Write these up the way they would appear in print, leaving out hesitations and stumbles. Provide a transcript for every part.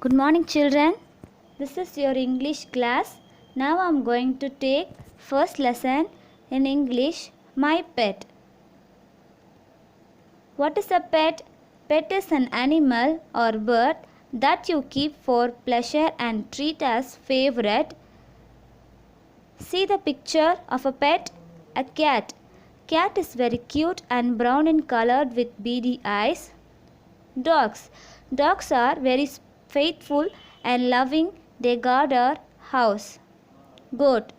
Good morning, children. This is your English class. Now I am going to take first lesson in English, My Pet. What is a pet? Pet is an animal or bird that you keep for pleasure and treat as favorite. See the picture of a pet, a cat. Cat is very cute and brown in color with beady eyes. Dogs. Dogs are very faithful and loving. They guard our house. Goat.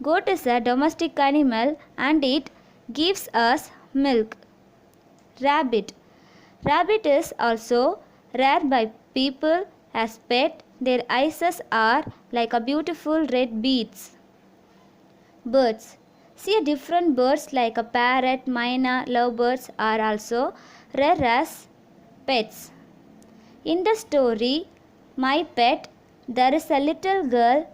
Goat is a domestic animal and it gives us milk. Rabbit. Rabbit is also reared by people as pet. Their eyes are like a beautiful red beads. Birds. See different birds like a parrot, myna, lovebirds are also rare as pets. In the story My Pet, there is a little girl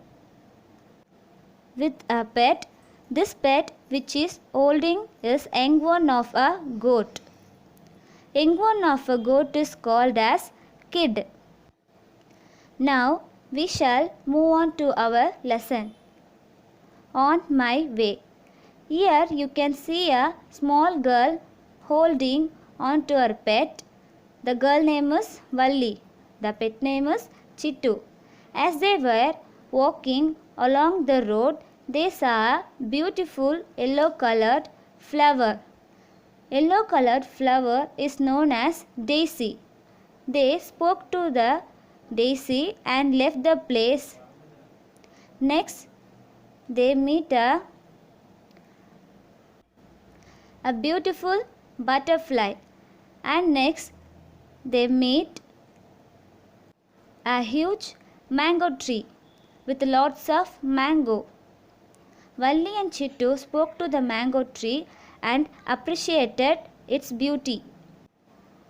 with a pet. This pet which is holding is young one of a goat. Young one of a goat is called as kid. Now we shall move on to our lesson. On my way. Here you can see a small girl holding on to her pet. The girl name is Valli. The pet name is Chittu. As they were walking along the road, they saw a beautiful yellow colored flower. Yellow colored flower is known as daisy. They spoke to the daisy and left the place. Next, they meet a beautiful butterfly, and next they meet a huge mango tree with lots of mango. Valli and Chittu spoke to the mango tree and appreciated its beauty.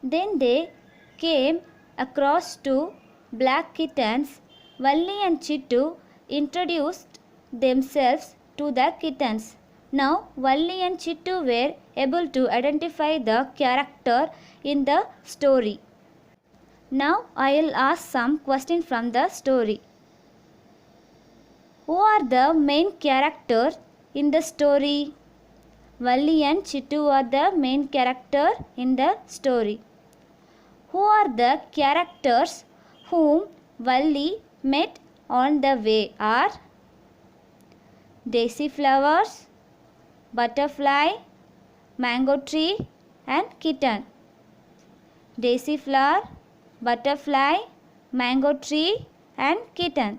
Then they came across two black kittens. Valli and Chittu introduced themselves to the kittens. Now Valli and Chittu were able to identify the character in the story. Now I will ask some questions from the story. Who are the main characters in the story? Valli and Chittu are the main character in the story. Who are the characters whom Valli met on the way are daisy flowers, butterfly, mango tree and kitten. Daisy flower, butterfly, mango tree and kitten.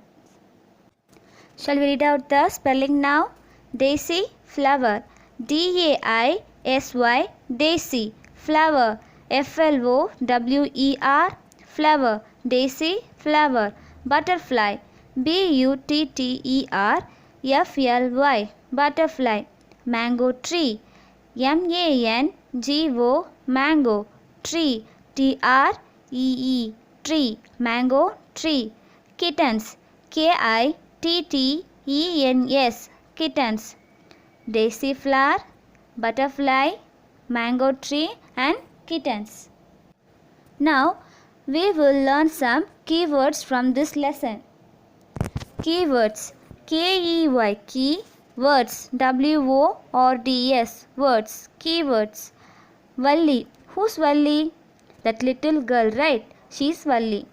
Shall we read out the spelling now? Daisy flower, D-A-I-S-Y, daisy, flower, F-L-O-W-E-R, flower, daisy flower. Butterfly, B-U-T-T-E-R-F-L-Y, butterfly. Mango tree, M-A-N-G-O, mango, tree, T-R-E-E, tree, mango tree. Kittens, K-I-T-T-E-N-S, kittens. Daisy flower, butterfly, mango tree and kittens. Now we will learn some keywords from this lesson. Keywords, K-E-Y, key, words, W-O-R-D-S, words, keywords. Valli, who's Valli? That little girl, right? She's Valli.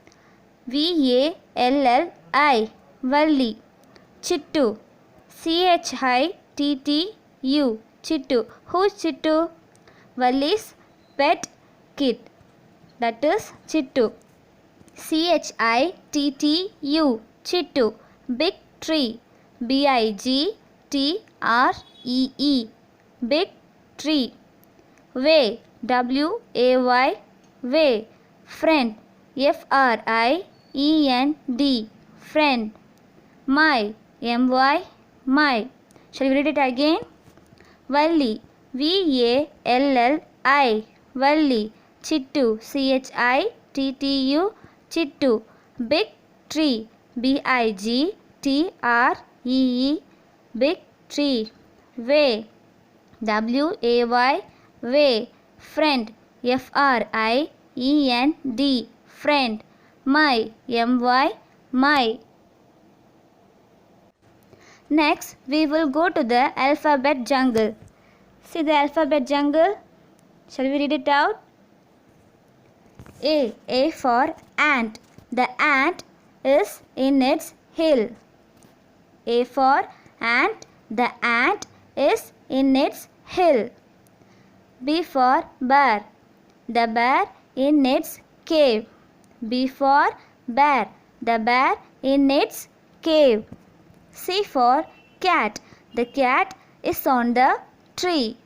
V-A-L-L-I, Valli. Chittu, C-H-I-T-T-U, Chittu. Who's Chittu? Valli's pet kid. That is Chittu. C-H-I-T-T-U, Chittu. Big tree, B-I-G-T-R-E-E, big tree. Way, W-A-Y, way. Friend, F-R-I-E-N-D, friend. My, M-Y, my. Shall we read it again? Valli, V-A-L-L-I, Valli. Chittu, C-H-I-T-T-U, Chittu. Big tree, B-I-G-T-R-E-E, big tree. Way, W-A-Y, way. Friend, F-R-I-E-N-D, friend. My, M-Y, my. Next, we will go to the alphabet jungle. See the alphabet jungle? Shall we read it out? A for ant. The ant is in its hill. A for ant. The ant is in its hill. B for bear. The bear in its cave. B for bear. The bear in its cave. C for cat. The cat is on the tree.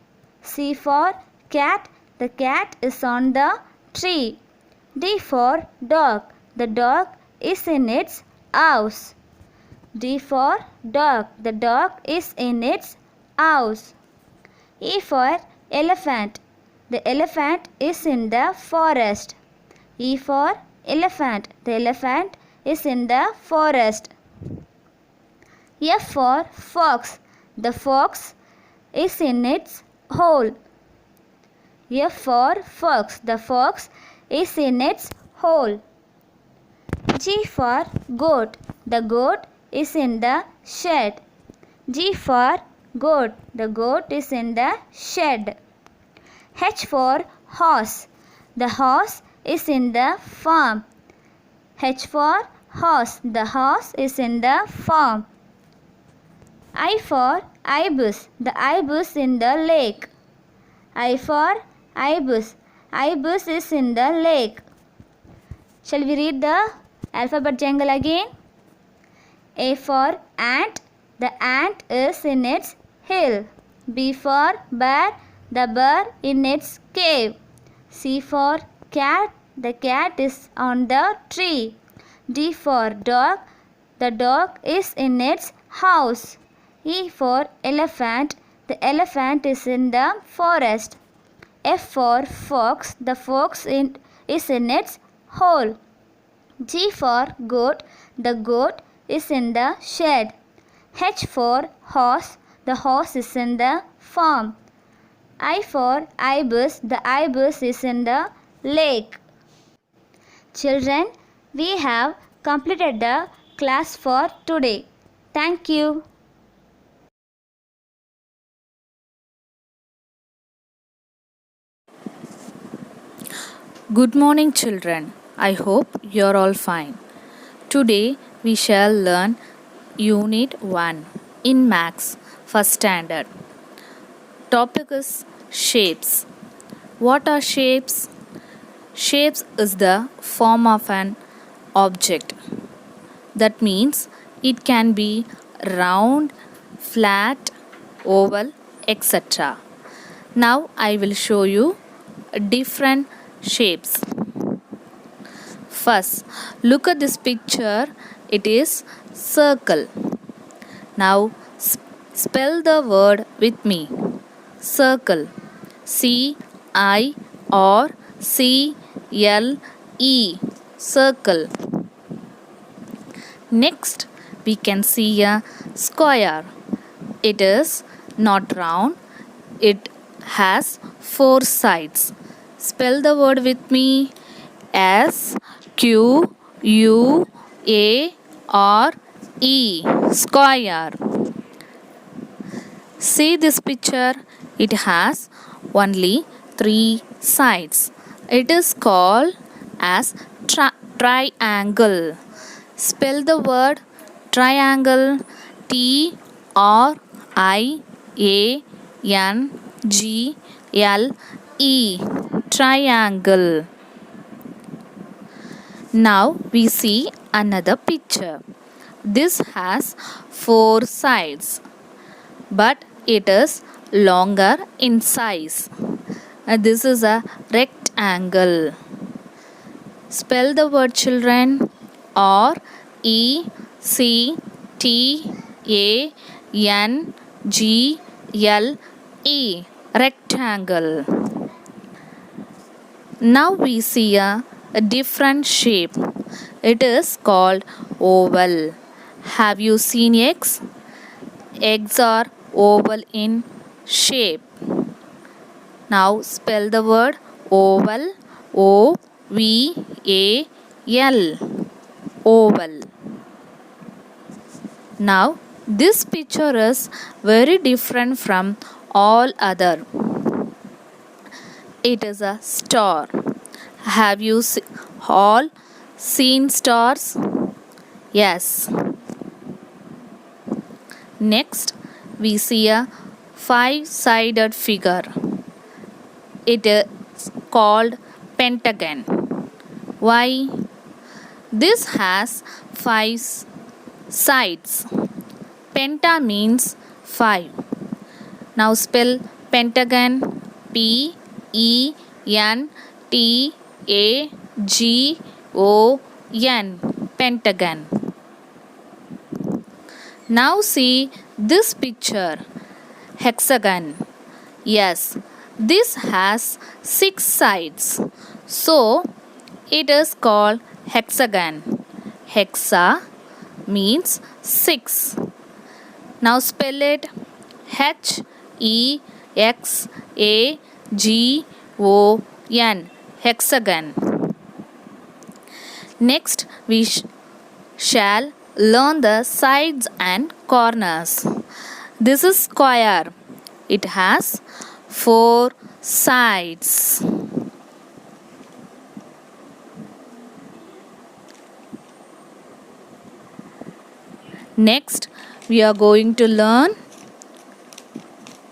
C for cat. The cat is on the tree. D for dog. The dog is in its house. D for dog. The dog is in its house. E for elephant. The elephant is in the forest. E for elephant. The elephant is in the forest. F for fox. The fox is in its hole. F for fox. The fox is in its hole. G for goat. The goat is in the shed. G for goat. The goat is in the shed. H for horse. The horse is in the farm. H for horse. The horse is in the farm. I for ibis. The ibis in the lake. I for ibis. Ibis is in the lake. Shall we read the alphabet jungle again? A for ant. The ant is in its hill. B for bear. The bear in its cave. C for cat. The cat is on the tree. D for dog. The dog is in its house. E for elephant. The elephant is in the forest. F for fox. The fox is in its hole. G for goat. The goat is in the shed. H for horse. The horse is in the farm. I for ibis. The ibis is in the lake. Children, we have completed the class for today. Thank you. Good morning, children. I hope you're all fine. Today we shall learn Unit 1 in Maths, first standard. Topic is shapes. What are shapes? Shapes is the form of an object. That means it can be round, flat, oval, etc. Now I will show you different shapes. First, look at this picture. It is circle. Now spell the word with me. Circle. C-I-R-C-L-E. Circle. Next, we can see a square. It is not round. It has 4 sides. Spell the word with me. S-Q-U-A-R-E. Square. See this picture. It has only 3 sides. It is called as triangle. Spell the word triangle. T-R-I-A-N-G-L-E. Triangle. Now we see another picture. This has 4 sides, but it is longer in size. This is a rectangle. Spell the word, children. R-E-C-T-A-N-G-L-E. Rectangle. Now we see a different shape. It is called oval. Have you seen eggs? Eggs are oval in shape. Now spell the word oval. O-V-A-L. L. Oval. Now this picture is very different from all other. It is a star. Have you all seen stars? Yes. Next, we see a five-sided figure. It is called pentagon. Why? This has five sides. Penta means five. Now spell pentagon. P E N T A G O N. Pentagon. Now see this picture. Hexagon. Yes, this has six sides. So it is called hexagon. Hexa means six. Now spell it. H E X A G O N. Hexagon. Next we shall learn the sides and corners. This is square. It has four sides. Next we are going to learn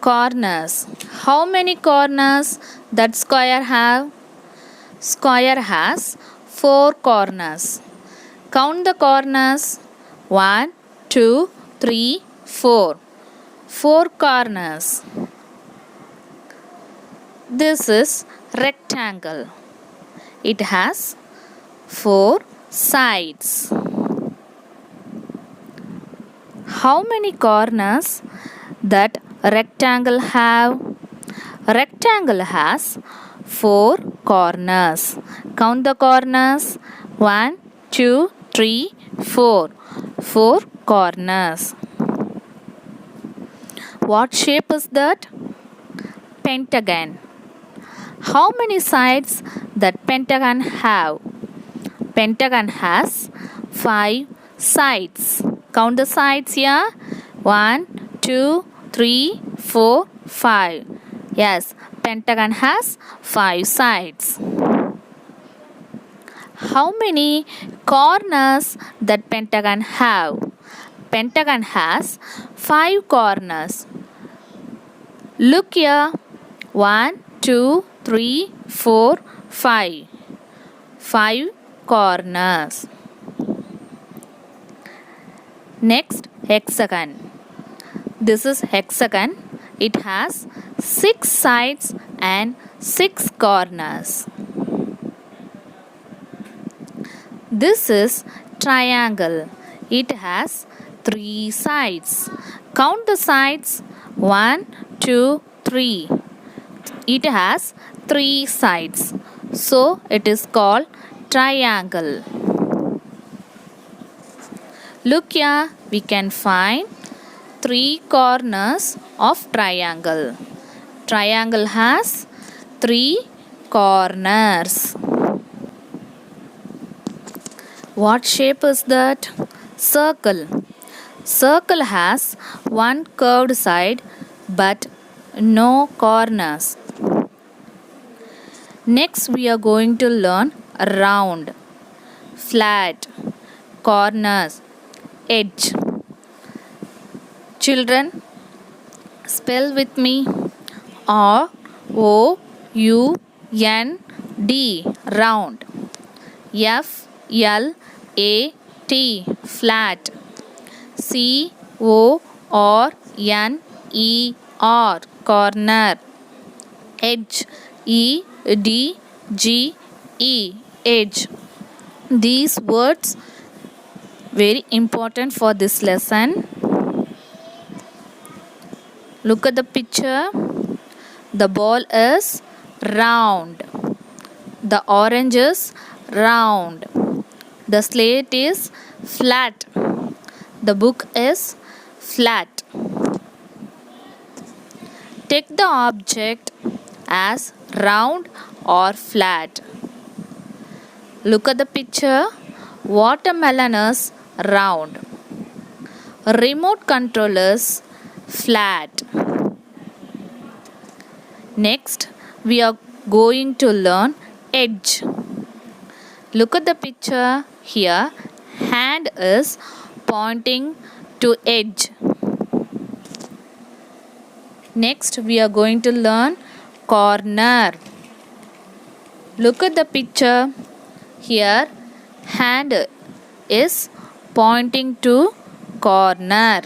corners. How many corners that square have? Square has four corners. Count the corners. 1, 2, 3, 4. Four corners. This is rectangle. It has four sides. How many corners that rectangle have? Rectangle has four corners. Count the corners. 1, 2, 3, 4. Four corners. What shape is that? Pentagon. How many sides that pentagon have? Pentagon has five sides. Count the sides here. 1, 2, 3, 4, 5. Yes, pentagon has five sides. How many corners that pentagon have? Pentagon has five corners. Look here. 1, 2, 3, 4, 5. Five corners. Next, hexagon. This is hexagon. It has six sides and six corners. This is triangle. It has three sides. Count the sides. 1, 2, 3. It has three sides. So it is called triangle. Look here, we can find three corners of triangle. Triangle has three corners. What shape is that? Circle. Circle has one curved side but no corners. Next we are going to learn round, flat, corners, edge. Children, spell with me. R-O-U-N-D, round. F-L-A-T, flat. C-O-R-N-E-R, corner. Edge, E-D-G-E, edge. These words very important for this lesson. Look at the picture. The ball is round. The orange is round. The slate is flat. The book is flat. Take the object as round or flat. Look at the picture. Watermelon is round. Remote control is flat. Next, we are going to learn edge. Look at the picture here. Hand is pointing to edge. Next, we are going to learn corner. Look at the picture here. Hand is pointing to corner.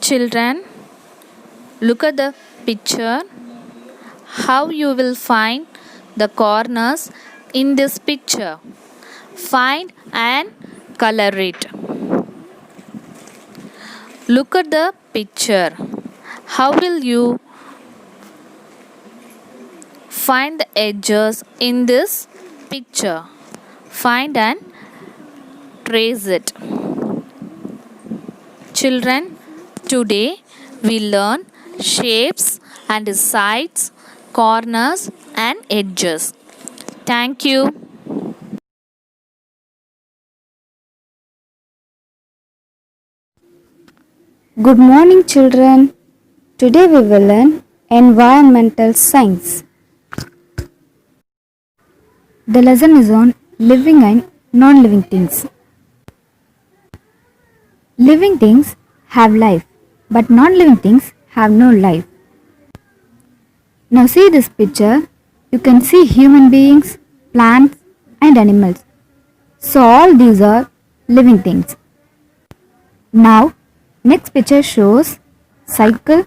Children, look at the picture. How you will find the corners in this picture? Find and color it. Look at the picture. How will you find the edges in this picture? Find and trace it. Children, today we learn shapes and sides, corners and edges. Thank you. Good morning, children. Today we will learn environmental science. The lesson is on living and non-living things. Living things have life, but non-living things have no life. Now see this picture. You can see human beings, plants and animals. So all these are living things. Now next picture shows cycle,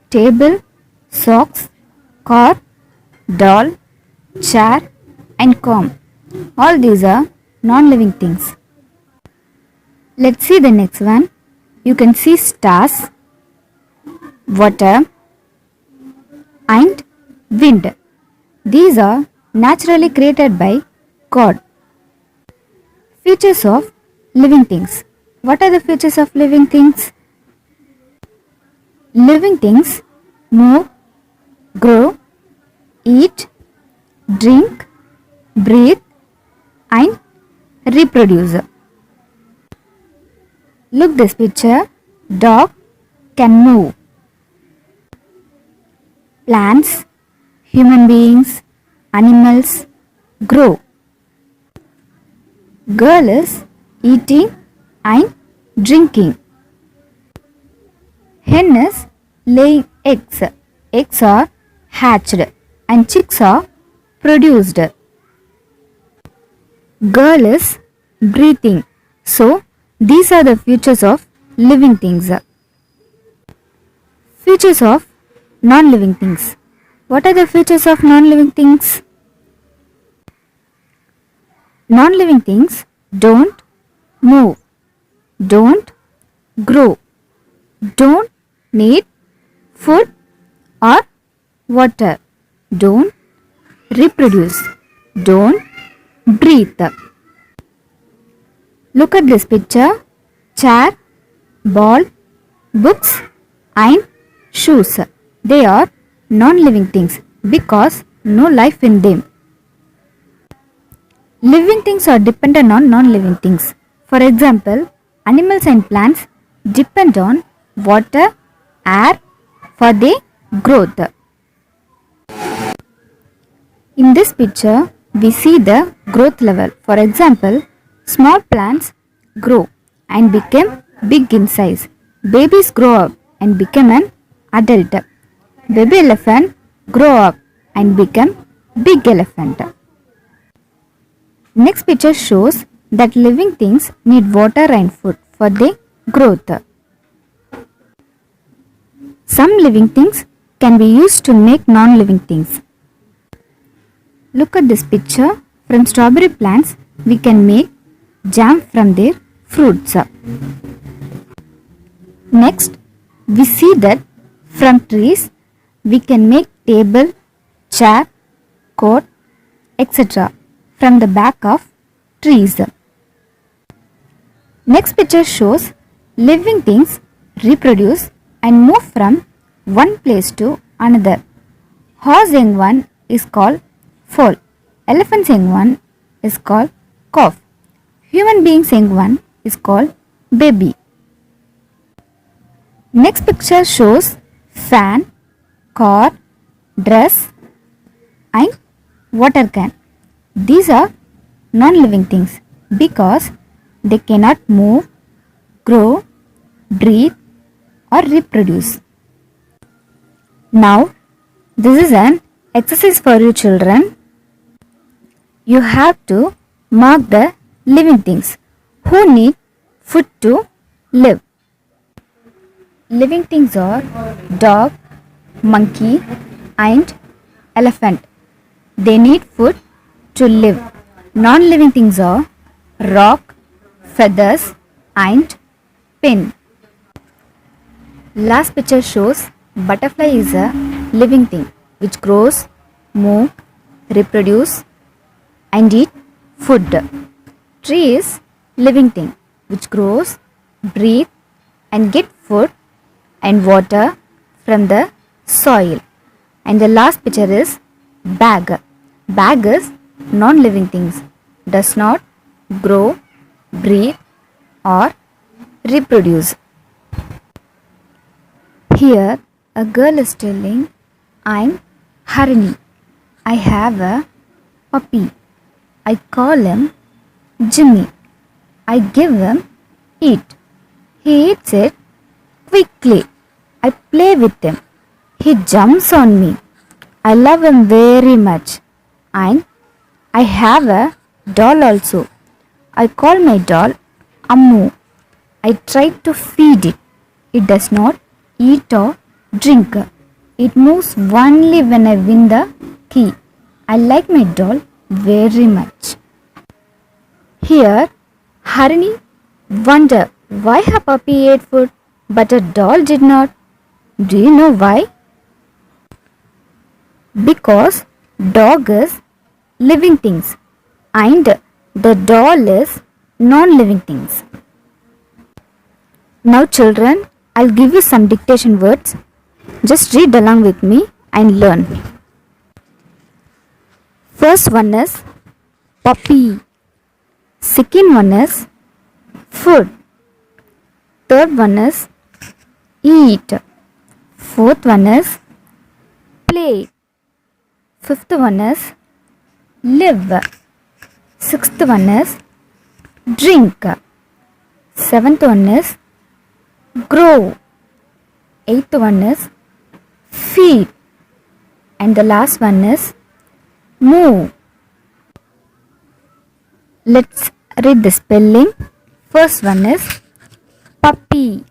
table, socks, car, doll, chair and comb. All these are non-living things. Let's see the next one. You can see stars, water and wind. These are naturally created by God. Features of living things. What are the features of living things? Living things move, grow, eat, drink, breathe and reproduce. Look this picture. Dog can move. Plants, human beings, animals grow. Girl is eating and drinking. Hen is laying eggs. Eggs are hatched and chicks are produced. Girl is breathing. So, these are the features of living things. Features of non-living things. What are the features of non-living things? Non-living things don't move, don't grow, don't need food or water, don't reproduce, don't breathe. Look at this picture. Chair, ball, books and shoes. They are non-living things because no life in them. Living things are dependent on non-living things. For example, animals and plants depend on water, air for their growth. In this picture, we see the growth level. For example, small plants grow and become big in size. Babies grow up and become an adult. Baby elephant grow up and become big elephant. Next picture shows that living things need water and food for their growth. Some living things can be used to make non-living things. Look at this picture. From strawberry plants, we can make jam from their fruits. Next, we see that from trees, we can make table, chair, coat, etc. from the back of trees. Next picture shows living things reproduce and move from one place to another. Horse young one is called foal. Elephant's young one is called calf. Human being's young one is called baby. Next picture shows fan, car, dress and water can. These are non-living things because they cannot move, grow, breathe or reproduce. Now, this is an exercise for you children. You have to mark the living things who need food to live. Living things are dog, monkey and elephant. They need food to live. Non-living things are rock, feathers and pin. Last picture shows butterfly is a living thing which grows, move, reproduce and eat food. Tree is living thing which grows, breathe and get food and water from the soil. And the last picture is bag. Bag is non-living things, does not grow, breathe or reproduce. Here a girl is telling, I'm Harini. I have a puppy. I call him Jimmy. I give him eat. He eats it quickly. I play with him. He jumps on me. I love him very much. And I have a doll also. I call my doll Ammu. I try to feed it. It does not eat or drink. It moves only when I win the key. I like my doll very much. Here, Harini wonder why her puppy ate food but her doll did not. Do you know why? Because dog is living things and the doll is non-living things. Now children, I'll give you some dictation words. Just read along with me and learn. First one is puppy. Second one is food. Third one is eat. Fourth one is play. Fifth one is live. Sixth one is drink. Seventh one is grow. Eighth one is feed. And the last one is move. Let's read the spelling. First one is puppy.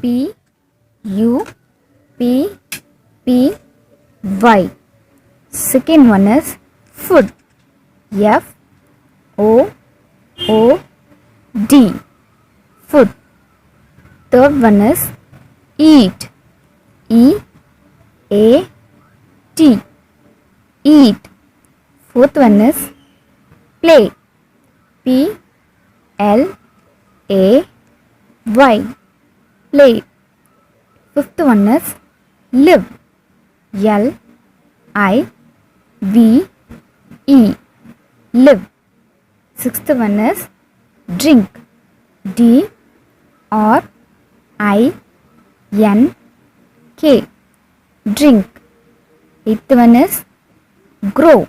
P-U-P-P-Y. Second one is food. F-O-O-D. Food. Third one is eat. E-A-T. Eat. Fourth one is play. P-L-A-Y. Play. Fifth one is live. L-I-V-E. Live. Sixth one is drink. D-R-I-N-K. Drink. Eighth one is grow.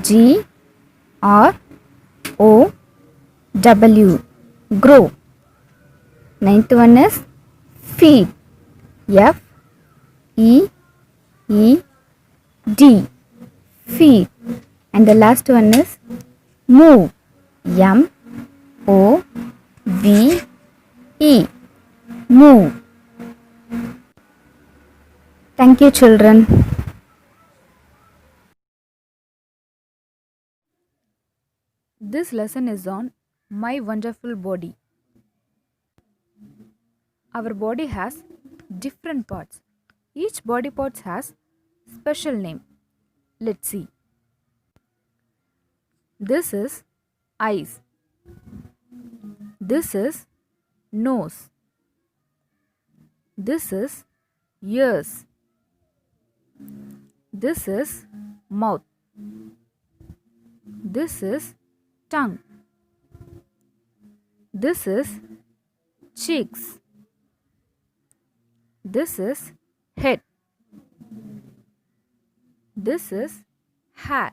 G-R-O-W. Grow. Ninth one is feed. F-E-E-D. Feed. And the last one is move. M-O-V-E. Move. Thank you children. This lesson is on my wonderful body. Our body has different parts. Each body part has special name. Let's see. This is eyes. This is nose. This is ears. This is mouth. This is tongue. This is cheeks. This is head. This is hair.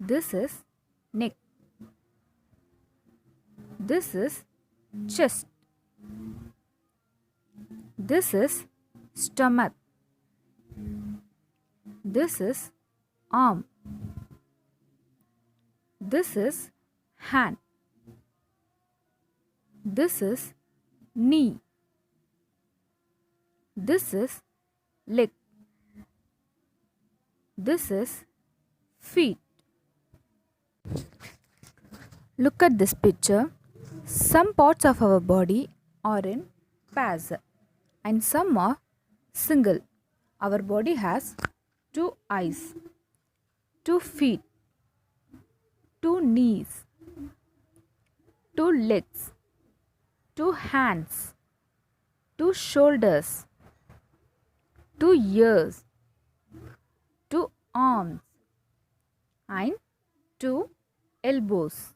This is neck. This is chest. This is stomach. This is arm. This is hand. This is knee. This is leg. This is feet. Look at this picture. Some parts of our body are in pairs and some are single. Our body has 2 eyes, 2 feet, 2 knees, 2 legs, 2 hands, 2 shoulders, 2 ears, 2 arms, and 2 elbows.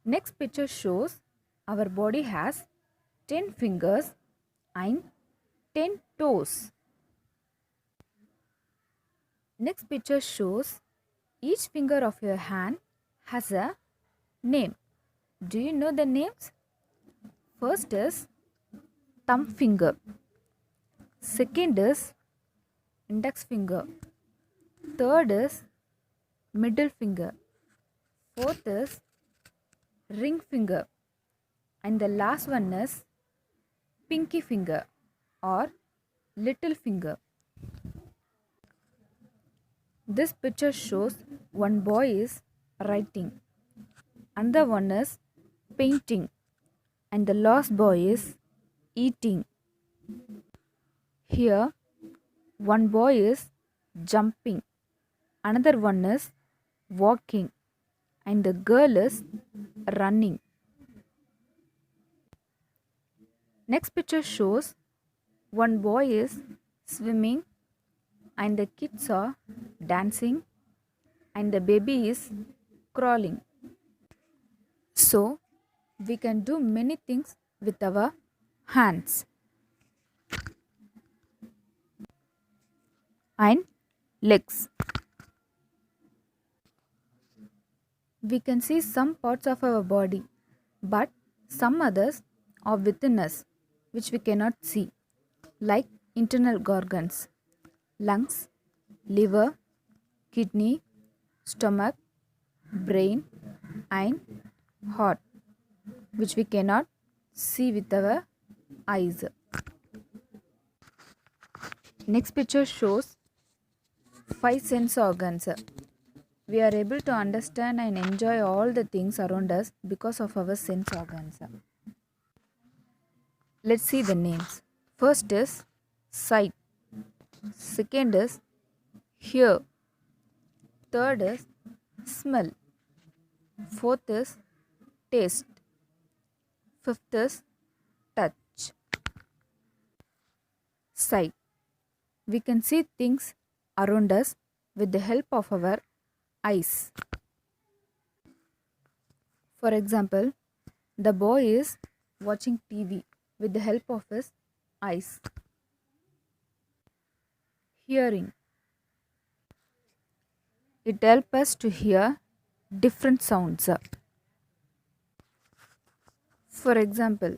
Next picture shows our body has 10 fingers and 10 toes. Next picture shows each finger of your hand has a name. Do you know the names? First is thumb finger. Second is index finger. Third is middle finger. Fourth is ring finger. And the last one is pinky finger or little finger. This picture shows one boy is writing, another one is painting, and the last boy is eating. Here, one boy is jumping, another one is walking, and the girl is running. Next picture shows one boy is swimming and the kids are dancing and the baby is crawling. So, we can do many things with our hands and legs. We can see some parts of our body, but some others are within us which we cannot see, like internal organs, lungs, liver, kidney, stomach, brain, and heart, which we cannot see with our eyes. Next picture shows 5 sense organs. We are able to understand and enjoy all the things around us because of our sense organs. Let's see the names. First is sight. Second is hear. Third is smell. Fourth is taste. Fifth is touch. Sight. We can see things around us with the help of our eyes. For example, the boy is watching TV with the help of his eyes. Hearing. It helps us to hear different sounds. For example,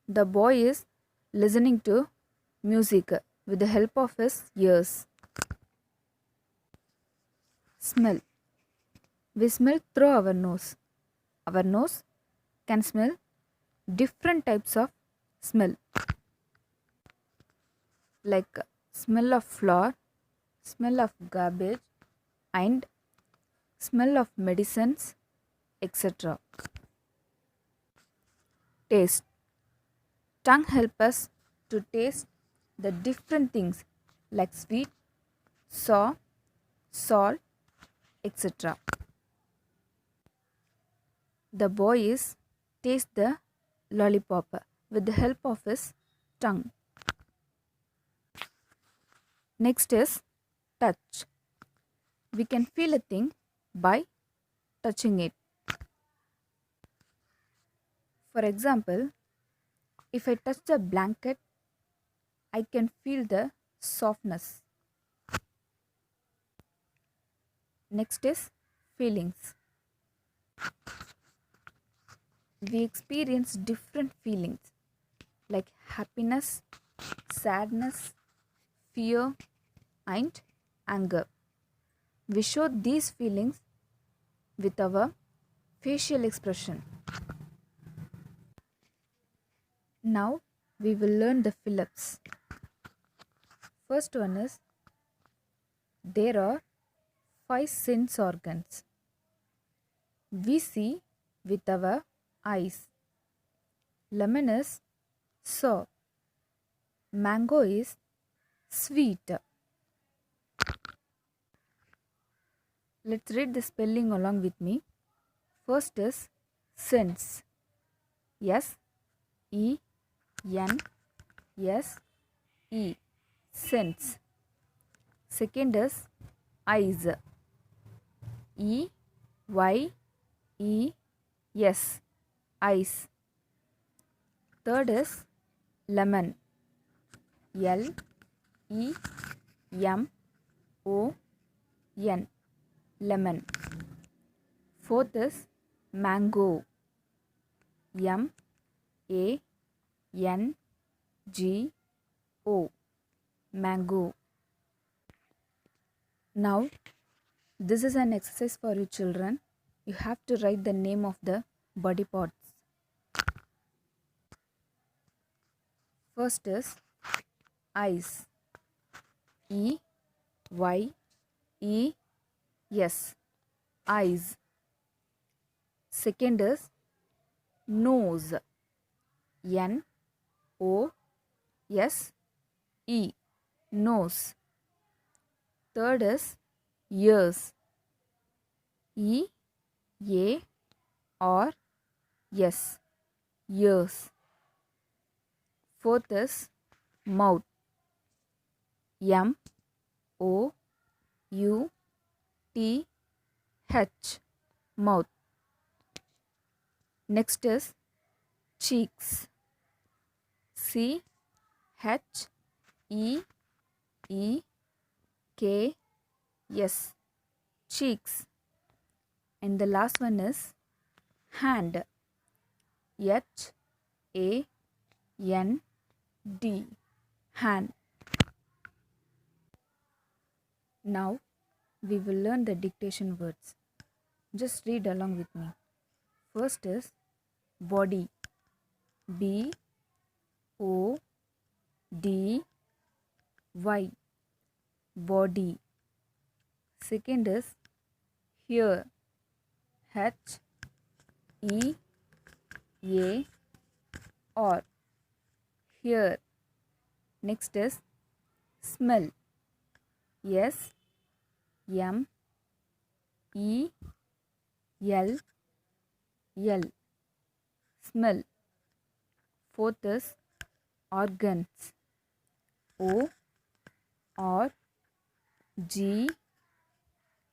the boy is listening to music with the help of his ears. Smell. We smell through our nose. Our nose can smell different types of smell, like smell of flour, smell of garbage, and smell of medicines, etc. Taste. Tongue helps us to taste the different things like sweet, sour, salt, etc. The boy is taste the lollipop with the help of his tongue. Next is touch. We can feel a thing by touching it. For example, if I touch the blanket, I can feel the softness. Next is feelings. We experience different feelings like happiness, sadness, fear, and anger. We show these feelings with our facial expression. Now we will learn the Philips. First one is there are 5 sense organs. We see with our eyes. Lemon is sour. Mango is sweet. Let's read the spelling along with me. First is sense. S E N S E. Sense. Second is eyes. E Y E S. Eyes. Third is lemon. L E M O N. Lemon. Fourth is mango. M A N G O. Mango. Now, this is an exercise for you children. You have to write the name of the body parts. First is eyes. E Y E S. Eyes. Second is nose. N O S E. Nose. Third is ears. E A R S. Ears. Fourth is mouth. M O U T H. Mouth. Next is cheeks. C H E E K S. Cheeks. And the last one is hand. H A N D. Hand. Now we will learn the dictation words. Just read along with me. First is body. B O D Y. Body. Second is hair. H E A R. Hair. Next is smell. S M E L L. Smell. Fourth is organs. O R G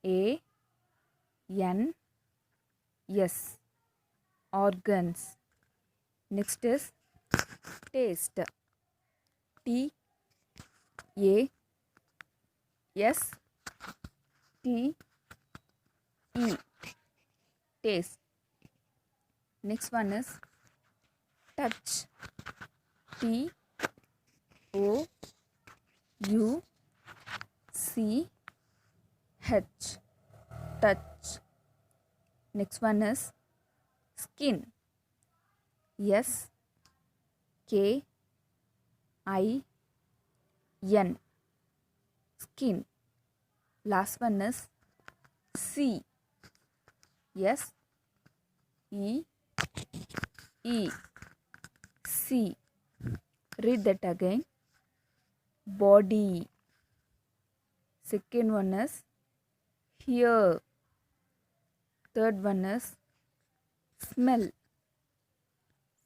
A N S. Organs. Next is taste. T A S T E. Taste. Next one is touch. T O U C H. Touch. Next one is skin. S K I N. Skin. Last one is see. S E E. See. Read that again. Body. Second one is hear. Third one is smell.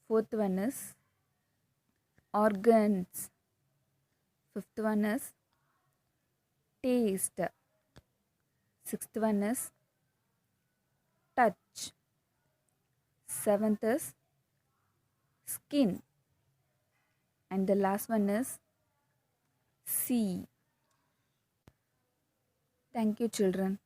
Fourth one is organs. Fifth one is taste. Sixth one is touch. Seventh is skin. And the last one is see. Thank you, children.